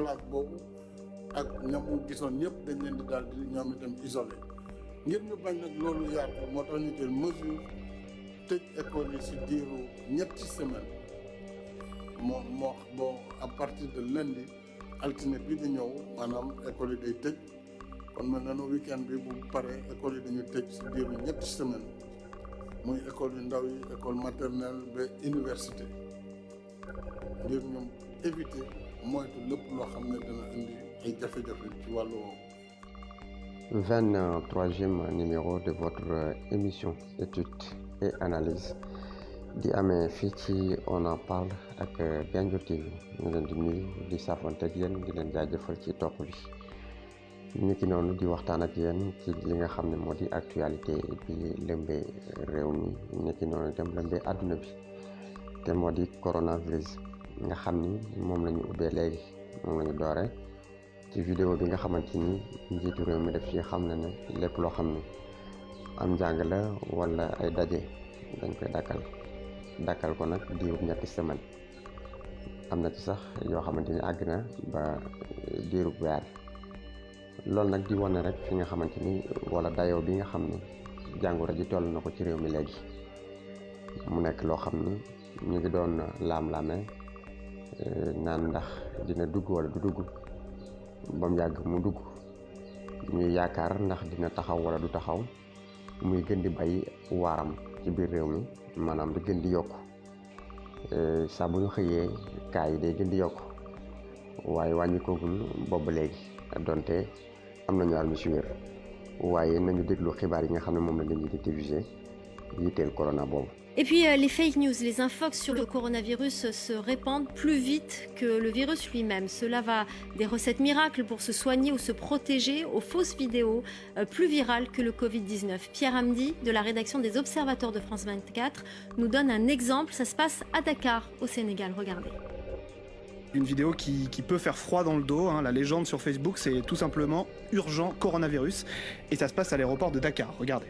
classe boobu ak ñam mu gisoon ñëpp dañ leen di daal di ñoom itam isolé ngir ñu bañ nag loolu yaatu moo tax ñu jël mesure tëj école yi si diiru ñetti semaine moo bon à partir de lundi altine bi di ñëw maanaam école yi day tëj kon mel na weekend bi bu paree école yi dañu tëj si diiru ñetti semaine muy école yu ndaw yi école maternelle ba université ngir ñoom éviter moytu lépp loo xam ne dana indi ay jafe-jafe ci wàllu woowu. 23e numéro de votre émission études et analyse di amee fii ci On en parle ak Gandiol TV ñu leen di nuyu di saafonte ak yéen di leen jaajëfal ci topp bi ñu ki noonu di waxtaan ak yéen ci li nga xam ne moo di actualité bi lëmbee réew mi ñu ki noonu dem lëmbee àdduna bi te moo di coronavirus nga xam ni moom la ñu ubbee léegi moom la ñu doore ci vidéo bi nga xamante ni njiitu réew mi def ci xam ne ne lépp loo xam ne am njàng la wala ay daje dañ koy dakkal ko nag diirub ñetti semaine am na ci sax yoo xamante ni àgg na ba diirub weer loolu nag di wane rek fi nga xamante ni wala dayoo bi nga xam ne jàngoro ji toll na ko ci réew mi léegi mu nekk loo xam ni ñu ngi doon laam-laame naan ndax dina dugg wala du dugg ba mu yàgg mu dugg ñuy yaakaar ndax dina taxaw wala du taxaw muy gën di bay waaram ci biir réew mi maanaam di gën di yokku saa bu ñu xëyee kaa yi day gën di yokku waaye wàññikoogul boobu léegi donte am nañu almi si wér waaye nañu déglu xibaar yi nga xam ne moom la nit ñi di télévisé yitteel corona boobu. Et puis les fake news, les infox sur le coronavirus se répandent plus vite que le virus lui-même. Cela va des recettes miracles pour se soigner ou se protéger aux fausses vidéos plus virales que le Covid-19. Pierre Hamdi, de la rédaction des Observateurs de France 24, nous donne un exemple. Ça se passe à Dakar, au Sénégal. Regardez. Une vidéo qui peut faire froid dans le dos. La légende sur Facebook, c'est tout simplement urgent coronavirus. Et ça se passe à l'aéroport de Dakar. Regardez.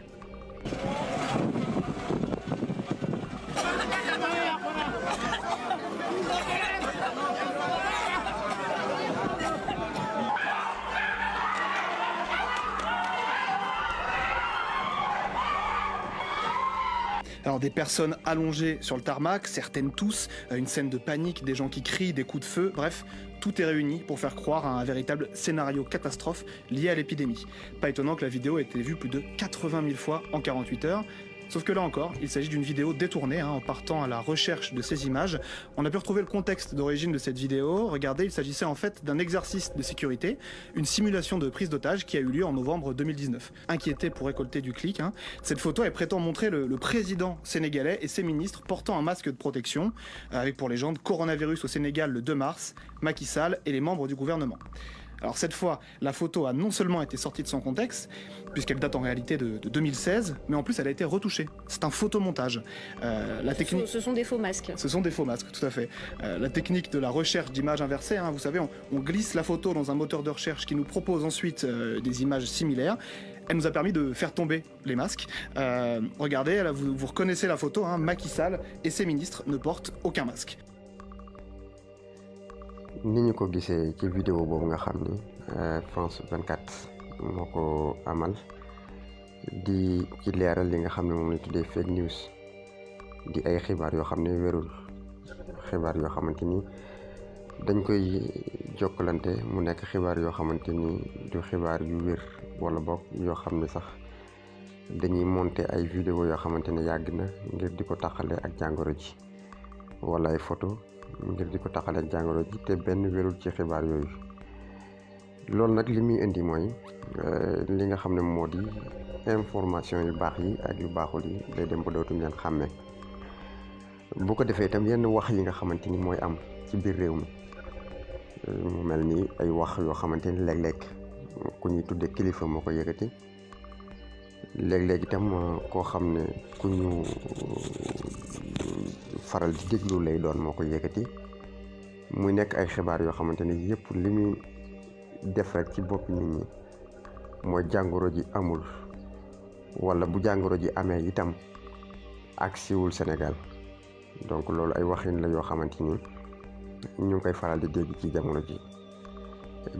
Alors des personnes allongées sur le tarmac, certaines tous, une scène de panique, des gens qui crient, des coups de feu, bref, tout est réuni pour faire croire à un véritable scénario catastrophe lié à l'épidémie. Pas étonnant que la vidéo ait été vue plus de 80 000 fois en 48 heures. Sauf que là encore, il s'agit d'une vidéo détournée, en partant à la recherche de ces images. On a pu retrouver le contexte d'origine de cette vidéo. Regardez, il s'agissait en fait d'un exercice de sécurité, une simulation de prise d'otage qui a eu lieu en novembre 2019. Inquiété pour récolter du clic, cette photo elle prétend montrer le président sénégalais et ses ministres portant un masque de protection, avec pour légende coronavirus au Sénégal le 2 mars, Macky Sall et les membres du gouvernement. Alors cette fois, la photo a non seulement été sortie de son contexte, puisqu'elle date en réalité de 2016, mais en plus elle a été retouchée. C'est un photomontage. La technique... Ce sont des faux masques. Ce sont des faux masques, tout à fait. La technique de la recherche d'images inversées, vous savez, on glisse la photo dans un moteur de recherche qui nous propose ensuite des images similaires. Elle nous a permis de faire tomber les masques. Regardez, là, vous reconnaissez la photo, Macky Sall et ses ministres ne portent aucun masque. ni ñu ko gisee ci vidéo boobu nga xam ni France 24 moo ko amal di ci leeral li nga xam ne moom la tuddee fake news di ay xibaar yoo xam ne wérul xibaar yoo xamante ni dañ koy jokkalante mu nekk xibaar yoo xamante ni du xibaar yu wér wala boog yoo xam ne sax dañuy monter ay vidéo yoo xamante ne yàgg na ngir di ko taxale ak jàngoro ji wala ay photo ngir di ko taxale ak jàngoro ji te benn wérul ci xibaar yooyu. loolu nag li muy indi mooy li nga xam ne moo di information yu baax yi ak yu baaxul yi day dem ba dootuñ leen xàmmee bu ko defee itam yenn wax yi nga xamante ni mooy am ci biir réew mi mu mel ni ay wax yoo xamante ni léeg-léeg ku ñuy tuddee kilifa moo ko yëkkati léeg-léeg itam koo xam ne ku ñu faral di déglu lay doon moo ko yëkkati muy nekk ay xibaar yoo xamante ni yëpp li muy def rek ci bopp nit ñi mooy jàngoro ji amul wala bu jàngoro ji amee itam ak siwul Sénégal donc loolu ay waxin la yoo xamante ni ñu ngi koy faral di dégg ci jamono ji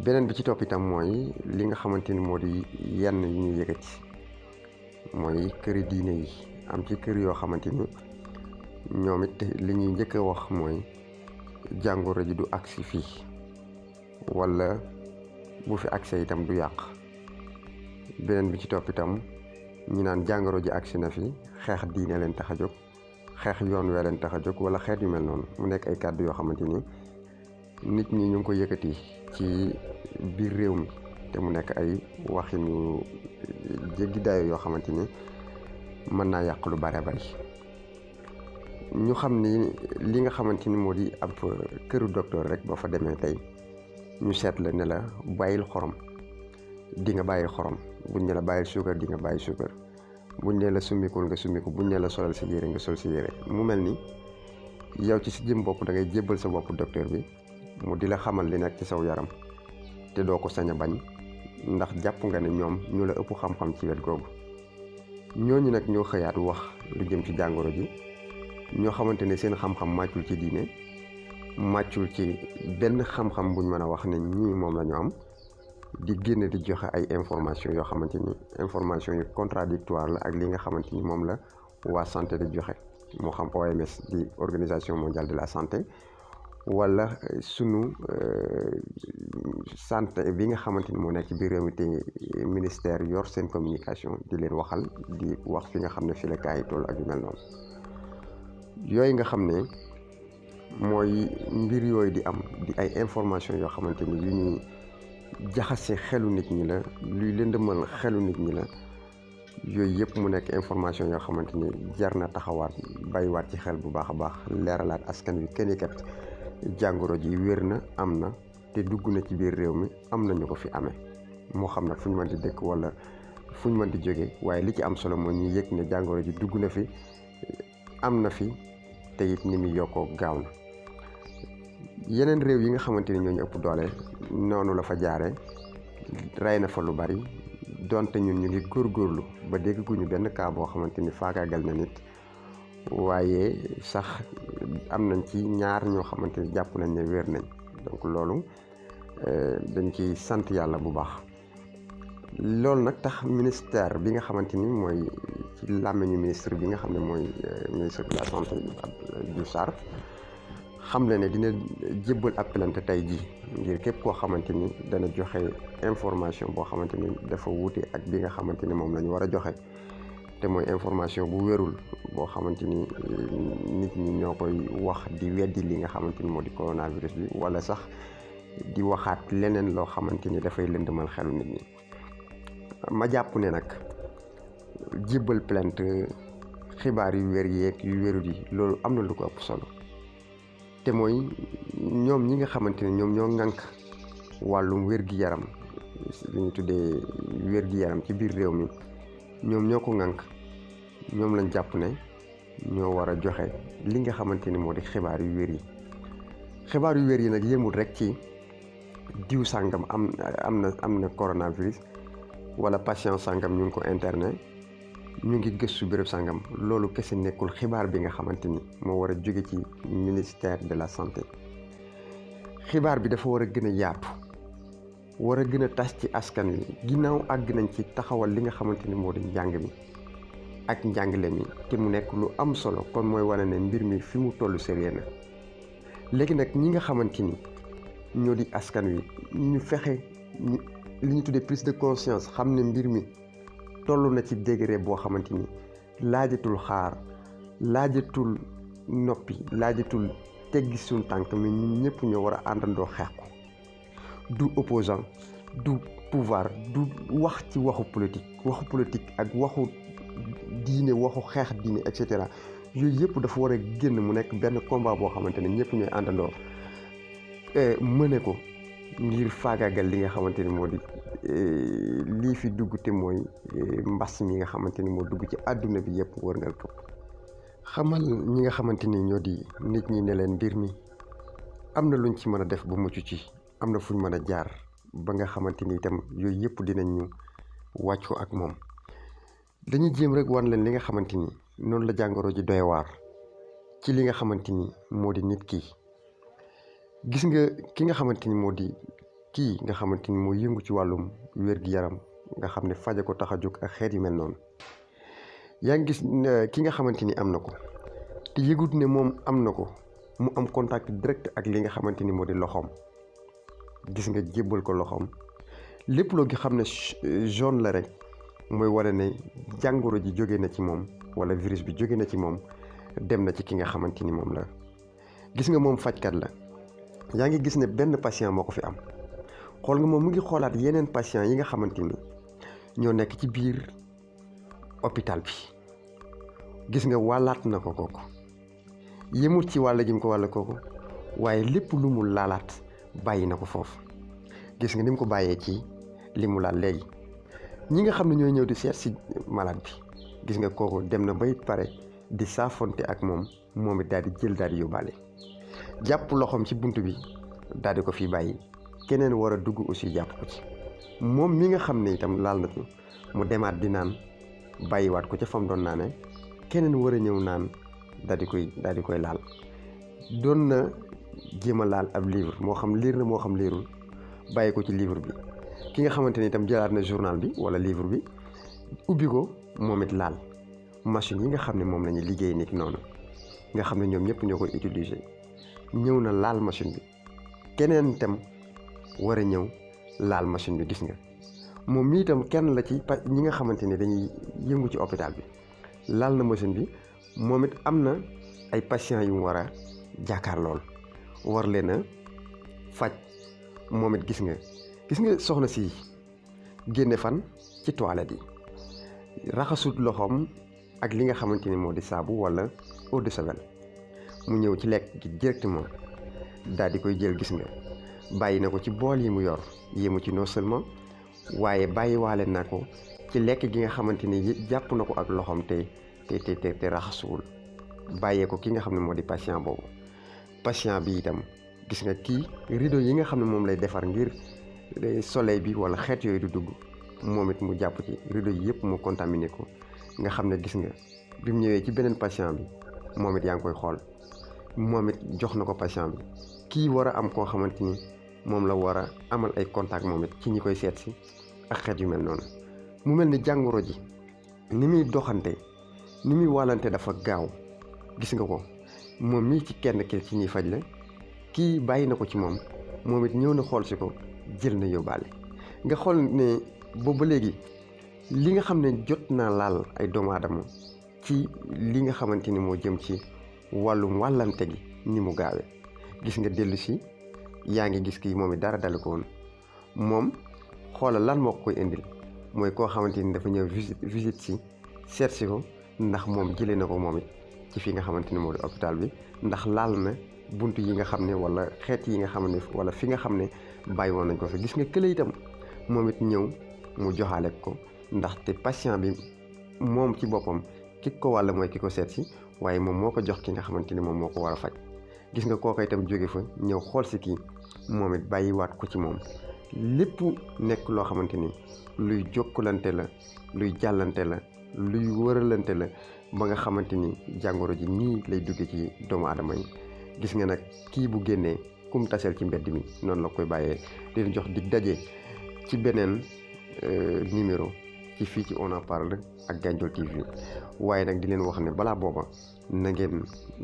beneen bi ci topp itam mooy li nga xamante ni moo di yenn yu ñuy yëkkati mooy këri diine yi am ci kër yoo xamante ni ñoom it li ñuy njëkk a wax mooy jàngoro ji du agsi fii wala bu fi agsee itam du yàq. beneen bi ci topp itam ñu naan jàngoro ji agsi na fi xeex diine leen tax a jóg xeex yoon wee leen tax a jóg wala xeet yu mel noonu mu nekk ay kàddu yoo xamante ni nit ñi ñu ngi ko yëkkati ci biir réew mi te mu nekk ay waxin yu jéggi dayo yoo xamante ni mën naa yàq lu bare bari. ñu xam ni li nga xamante ni moo di ab këru docteur rek boo fa demee tey ñu seet la ne la bàyyil xorom di nga bàyyi xorom, buñ ne la bàyyil suukar di nga bàyyi suukar, buñ ne la summikul nga summiku, buñ ne la solal sa yére nga sol sa yére. mu mel ni yow ci si jëm bopp da ngay jébbal sa bopp docteur bi mu di la xamal li nekk ci saw yaram te doo ko sañ a bañ ndax jàpp nga ne ñoom ñu la ëpp xam-xam ci wet googu. ñooñu nag ñoo xëyaat wax lu jëm ci jàngoro ji, ñoo xamante ne seen xam-xam màccul ci diine, màccul ci benn xam-xam buñ mën a wax ne ñii moom la ñu am, di génn di joxe ay information yoo xamante ni information yu contradictoire la ak li nga xamante ni moom la waa santé di joxe, moo xam OMS di organisation mondiale de la santé wala sunu santé bi nga xamante ni moo nekk ci biir réew mi te ministère yor seen communication di leen waxal di wax fi nga xam ne fi la gaa yi toll ak yu mel noonu. yooyu nga xam ne mooy mbir yooyu di am di ay information yoo xamante ni yu ñuy jaxase xelu nit ñi la, luy lëndëmal xelu nit ñi la, yooyu yëpp mu nekk information yoo xamante ni jar na taxawaat bàyyiwaat ci xel bu baax a baax, leeralaat askan wi kenn kat jàngoro ji wér na, am na te dugg na ci biir réew mi, am na ñu ko fi amee moo xam nag fu ñu mën di dëkk wala fu ñu mën di jógee, waaye li ci am solo mooy ñu yëg ne jàngoro ji dugg na fi, am na fi te it ni muy yokkoo gaaw na. yeneen réew yi nga xamante ni ñoo ñu ëpp doole noonu la fa jaare rey na fa lu bari, donte ñun ñu ngi góorgóorlu ba dégg guñu benn cas boo xamante ni faagaagal na nit, waaye sax am nañ ci ñaar ñoo xamante ni jàpp nañ ne wér nañ. donc loolu dañ ciy sant yàlla bu baax. loolu nag tax ministère bi nga xamante ni mooy ci làmmiñu ministre bi nga xam ne mooy ministre de la santé Diouf Sarr xam le ne dina jébbal ab plainte tey jii ngir képp koo xamante ni dana joxe information boo xamante ni dafa wuute ak bi nga xamante ni moom la ñu war a joxe, te mooy information bu wérul boo xamante ni nit ñi ñoo koy wax di weddi li nga xamante ni moo di coronavirus bi, wala sax di waxaat leneen loo xamante ni dafay lëndëmal xelu nit ñi. ma jàpp ne nag jébbal plainte xibaar yu wér yeeg yu wérul yi loolu am na lu ko ëpp solo, te mooy ñoom ñi nga xamante ne ñoom ñoo ŋànk wàllum wér-gi-yaram, li ñu tuddee wér-gi-yaram ci biir réew mi, ñoom ñoo ko ŋànk, ñoom lañ jàpp ne ñoo war a joxe li nga xamante ni moo di xibaar yu wér yi. xibaar yu wér yi nag yëmul rek ci diw sàngam am na coronavirus wala patient sàngam ñu ngi ko interné, ñu ngi gëstu béréb sàngam. loolu kese nekkul xibaar bi nga xamante ni moo war a jóge ci ministère de la santé. xibaar bi dafa war a gën a yaatu, war a gën a tas ci askan wi. ginnaaw àgg nañ ci taxawal li nga xamante ni moo di njàng mi ak njàngale mi, te mu nekk lu am solo, kon mooy wane ne mbir mi fi mu toll sérieux na. léegi nag ñi nga xamante ni ñoo di askan wi ñu fexe li ñu tuddee prise de conscience, xam ne mbir mi toll na ci degré boo xamante ni laajatul xaar, laajatul noppi, laajatul teggi suñu tànk, mais ñun ñëpp ñoo war a àndandoo xeex ko. du opposant, du pouvoir, du wax ci waxu politique ak waxu diine, waxu xeex diine, et cetera. yooyu yëpp dafa war a génn mu nekk benn combat boo xamante ne ñëpp ñooy àndandoo mëne ko ngir faagaagal li nga xamante ni moo di lii fi dugg, te mooy mbas mi nga xamante ni moo dugg ci àdduna bi yëpp wër ngal këpp. xamal ñi nga xamante ni ñoo di nit ñi ne leen mbir mi am na luñ ci mën a def ba mucc ci, am na fuñ mën a jaar ba nga xamante ni itam yooyu yëpp dinañ ñu wàccoo ak moom. dañuy jéem rek wan leen li nga xamante ni noonu la jàngoro ji doy waar ci li nga xamante ni moo di nit ki. gis nga ki nga xamante ni moo di kii nga xamante ni moo yëngu ci wàllum wér-gi-yaram nga xam ne faja ko tax a jóg ak xeet yu mel noonu yaa ngi gis ki nga xamante ni am na ko te yëgut ne moom am na ko mu am contact direct ak li nga xamante ni moo di loxoom gis nga jébbal ko loxoom lépp loo gi xam ne jaune la rek mooy wane ne jàngoro ji jóge na ci moom wala virus bi jóge na ci moom dem na ci ki nga xamante ni moom la gis nga moom fajkat la yaa ngi gis ne benn patient moo ko fi am xool nga moom mu ngi xoolaat yeneen patient yi nga xamante ni ñoo nekk ci biir hôpital bi gis nga wàllaat na ko kooku yemul ci wàll gi mu ko wàll kooku waaye lépp lu mu laalaat bàyyi na ko foofu gis nga ni mu ko bàyyee ci li mu laal léegi ñi nga xam ne ñooy ñëw di seet si malade bi gis nga kooku dem na bay pare di saafonte ak moom it daal di jël daal di yóbbaale jàpp loxoom ci bunt bi daal di ko fi bàyyi keneen war a dugg aussi jàpp ko ci moom mi nga xam ne itam laal na ko mu demaat di naan bàyyiwaat ko ca fam doon naane keneen war a ñëw naan daal di koy laal doon na jéem a laal ab livre moo xam liir na moo xam liirul bàyyi ko ci livre bi ki nga xamante ni itam jëlaat na journal bi wala livre bi ubbi ko moom it laal machine yi nga xam ne moom la ñuy liggéey nit noonu nga xam ne ñoom ñëpp ñoo koy utiliser ñëw na laal machine bi keneen itam war a ñëw laal machine bi gis nga moom mi itam kenn la ci ñi nga xamante ni dañuy yëngu ci hôpital bi laal na machine bi moom it am na ay patients yu mu war a jàkkaar lool war leen a faj moom it gis nga soxna si génne fan ci toilette yi raxasut loxoom ak li nga xamante ni moo di saabu wala eau de javel mu ñëw ci lekk gi directement daal di koy jël gis nga bàyyi na ko ci bool yi mu yor yéemu ci non seulement waaye bàyyiwaale na ko ci lekk gi nga xamante ni jàpp na ko ak loxoom te raxasuwul bàyyee ko ki nga xam ne moo di patient boobu patient bi itam gis nga kii rideau yi nga xam ne moom lay defar ngir soleil bi wala xeet yooyu du dugg moom it mu jàpp ci rideau yi yëpp mu contaminé ko nga xam ne gis nga bi mu ñëwee ci beneen patient bi moom it yaa ngi koy xool moom it jox na ko patient bi kii war a am koo xamante ni moom la war a amal ay contact moom it ci ñi koy seet si ak xeet yu mel noonu mu mel ni jàngoro ji ni muy doxante ni muy wàllante dafa gaaw gis nga ko moom mii ci kenn ki ci ñuy faj la kii bàyyi na ko ci moom it ñëw na xool si ko jël na yóbbaale nga xool ne boobu ba léegi li nga xam ne jot naa laal ay doomu aadama ci li nga xamante ni moo jëm ci wàllum wàllante gi ni mu gaawee gis nga dellu si yaa ngi gis kii moom it dara dalu ko woon moom xoolal lan moo ko koy indil mooy koo xamante ni dafa ñëw visite si seet si ko ndax moom jëlee na ko moom it ci fi nga xamante ni moo di hôpital bi ndax laal na bunt yi nga xam ne wala xeet yi nga xam ne wala fi nga xam ne bàyyi woon nañ ko fi gis nga kële itam moom it ñëw mu joxaale ko ndaxte patient bi moom ci boppam ki ko wàll mooy ki ko seet si waaye moom moo ko jox ki nga xamante ni moom moo ko war a faj gis nga kooka itam jóge fa ñëw xool si kii moom it bàyyiwaat ko ci moom lépp nekk loo xamante ni luy jokkalante la luy jàllante la luy wëralante la ba nga xamante ni jàngoro ji nii lay dugge ci doomu aadama yi gis nga nag kii bu génnee kum taseel ci mbedd mi noonu la koy bàyyee di leen jox dig daje ci beneen numéro ci fii ci On en parle ak Gandiol TV waaye nag di leen wax ne balaa booba na ngeen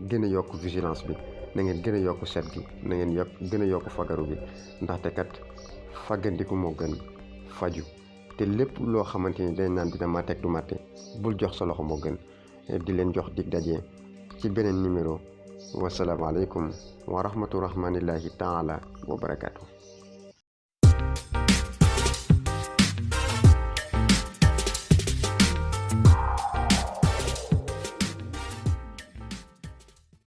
gën a yokk vigilance bi na ngeen gën a yokk set gi na ngeen gën a yokk fagaru bi ndaxte kat faggandiku moo gën faju te lépp loo xamante ni dañ naan dina màtte ak du màtte bul jox sa loxo moo gën di leen jox dig daje ci beneen numéro wasalaamaaleykum wa rahmatu rahmanillahi taala wa barakaatu.